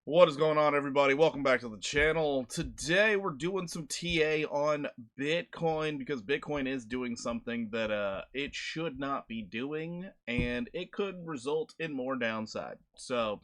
What is going on, everybody? Welcome back to the channel. Today we're doing some TA on Bitcoin because Bitcoin is doing something that it should not be doing, and it could result in more downside. So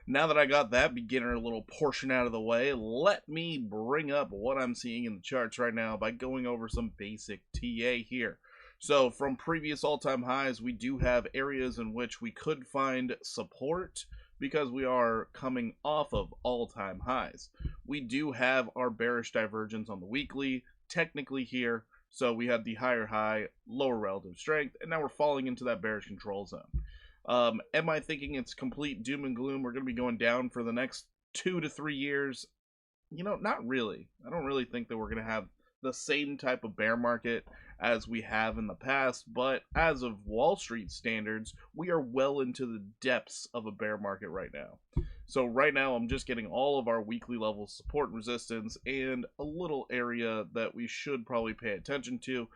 now that I got that beginner little portion out of the way, let me bring up what I'm seeing in the charts right now by going over some basic TA here. So from previous all-time highs, we do have areas in which we could find support because we are coming off of all-time highs. We do have our bearish divergence on the weekly, technically here, so we had the higher high, lower relative strength, and now we're falling into that bearish control zone. Am I thinking it's complete doom and gloom? We're going to be going down for the next 2 to 3 years? You know, not really. I don't really think that we're going to have the same type of bear market as we have in the past, but as of Wall Street standards, we are well into the depths of a bear market right now. So right now, I'm just getting all of our weekly level support and resistance and a little area that we should probably pay attention to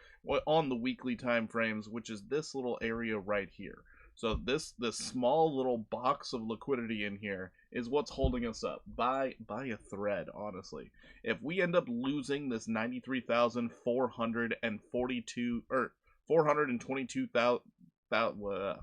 on the weekly time frames, which is this little area right here. So this small little box of liquidity in here is what's holding us up by a thread, honestly. If we end up losing this 93,442 or 422,000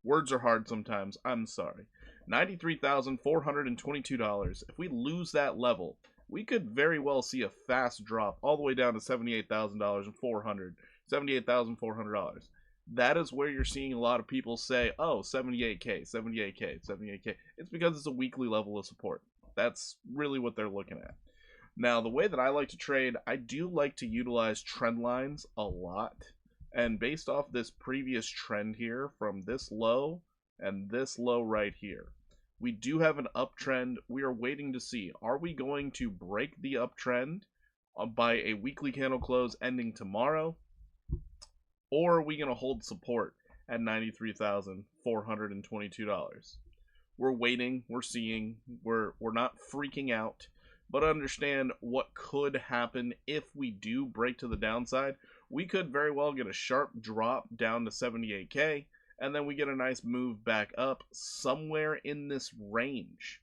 words are hard sometimes. I'm sorry. $93,422. If we lose that level, we could very well see a fast drop all the way down to $78,400. $78,400. That is where you're seeing a lot of people say, oh, 78K, 78K, 78K. It's because it's a weekly level of support. That's really what they're looking at. Now, the way that I like to trade, I do like to utilize trend lines a lot. And based off this previous trend here from this low and this low right here, we do have an uptrend. We are waiting to see, are we going to break the uptrend by a weekly candle close ending tomorrow? Or are we going to hold support at $93,422? We're waiting, we're seeing, we're not freaking out, but understand what could happen if we do break to the downside. We could very well get a sharp drop down to 78K, and then we get a nice move back up somewhere in this range.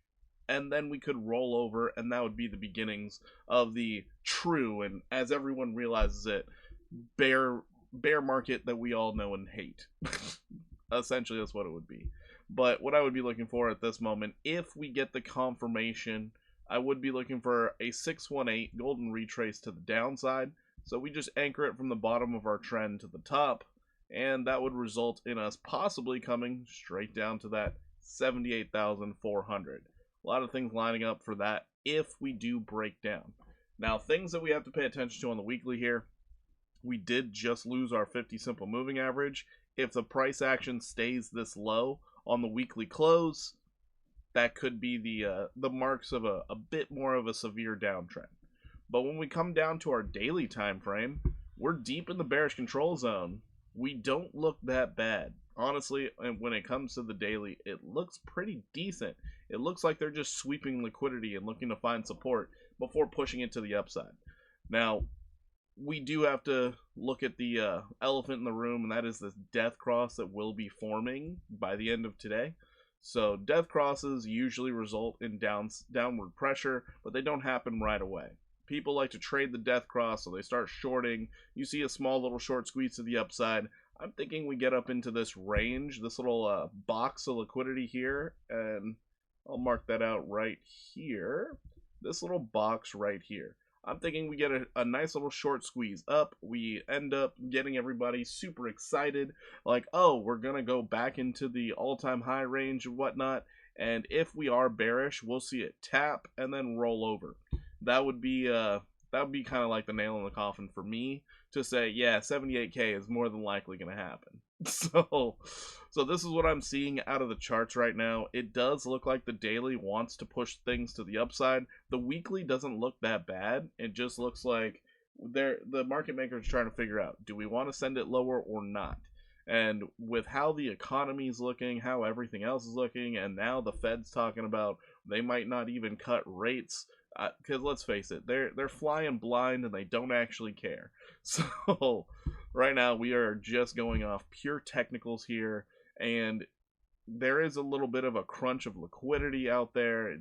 And then we could roll over, and that would be the beginnings of the true, and as everyone realizes it, bear market that we all know and hate. Essentially, that's what it would be. But what I would be looking for at this moment, if we get the confirmation, I would be looking for a 618 golden retrace to the downside. So we just anchor it from the bottom of our trend to the top, and that would result in us possibly coming straight down to that 78,400. A lot of things lining up for that if we do break down. Now, things that we have to pay attention to on the weekly here. We did just lose our 50 simple moving average. If the price action stays this low on the weekly close, that could be the marks of a bit more of a severe downtrend. But when we come down to our daily time frame, we're deep in the bearish control zone. We don't look that bad. Honestly, and when it comes to the daily, it looks pretty decent. It looks like they're just sweeping liquidity and looking to find support before pushing it to the upside. Now, we do have to look at the elephant in the room, and that is this death cross that will be forming by the end of today. So death crosses usually result in downward pressure, but they don't happen right away. People like to trade the death cross, so they start shorting. You see a small little short squeeze to the upside. I'm thinking we get up into this range, this little box of liquidity here, and I'll mark that out right here. This little box right here. I'm thinking we get a nice little short squeeze up. We end up getting everybody super excited. Like, oh, we're going to go back into the all-time high range and whatnot. And if we are bearish, we'll see it tap and then roll over. That would be kind of like the nail in the coffin for me to say, yeah, 78K is more than likely going to happen. So this is what I'm seeing out of the charts right now. It does look like the daily wants to push things to the upside. The weekly doesn't look that bad. It just looks like the market makers are trying to figure out, do we want to send it lower or not? And with how the economy is looking, how everything else is looking, and now the Fed's talking about they might not even cut rates, because let's face it, they're flying blind and they don't actually care. So right now we are just going off pure technicals here, and there is a little bit of a crunch of liquidity out there.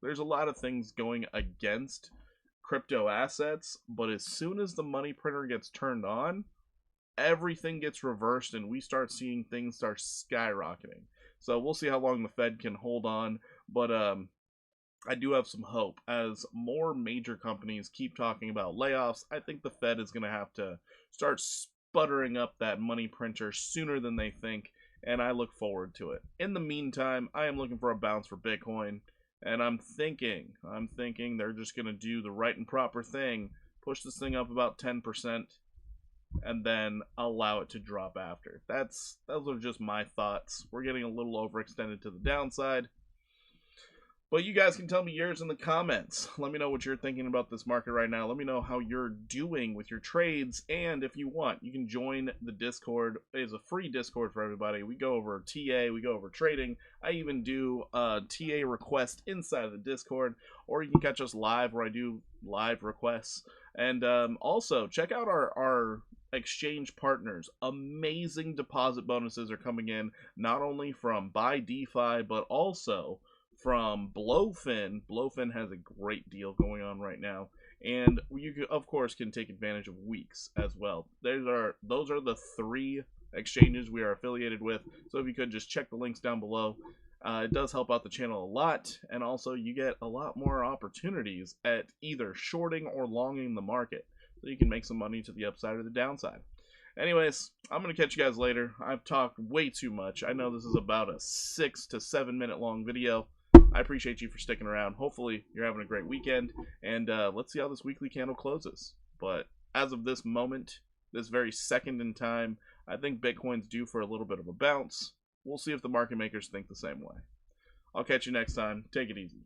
There's a lot of things going against crypto assets, but as soon as the money printer gets turned on, everything gets reversed and we start seeing things start skyrocketing. So we'll see how long the Fed can hold on, but I do have some hope. As more major companies keep talking about layoffs, I think the Fed is going to have to start sputtering up that money printer sooner than they think, and I look forward to it. In the meantime, I am looking for a bounce for Bitcoin, and I'm thinking they're just going to do the right and proper thing, push this thing up about 10%, and then allow it to drop after. Those are just my thoughts. We're getting a little overextended to the downside. But you guys can tell me yours in the comments. Let me know what you're thinking about this market right now. Let me know how you're doing with your trades. And if you want, you can join the Discord. It is a free Discord for everybody. We go over TA, we go over trading. I even do a TA request inside of the Discord. Or you can catch us live where I do live requests. And also, check out our exchange partners. Amazing deposit bonuses are coming in, not only from Buy DeFi, but also from Blowfin. Blowfin has a great deal going on right now, and you of course can take advantage of weeks as well. Those are the 3 exchanges we are affiliated with, so if you could just check the links down below. It does help out the channel a lot, and also you get a lot more opportunities at either shorting or longing the market, so you can make some money to the upside or the downside. Anyways, I'm going to catch you guys later. I've talked way too much. I know this is about a 6 to 7 minute long video. I appreciate you for sticking around. Hopefully, you're having a great weekend, and let's see how this weekly candle closes. But as of this moment, this very second in time, I think Bitcoin's due for a little bit of a bounce. We'll see if the market makers think the same way. I'll catch you next time. Take it easy.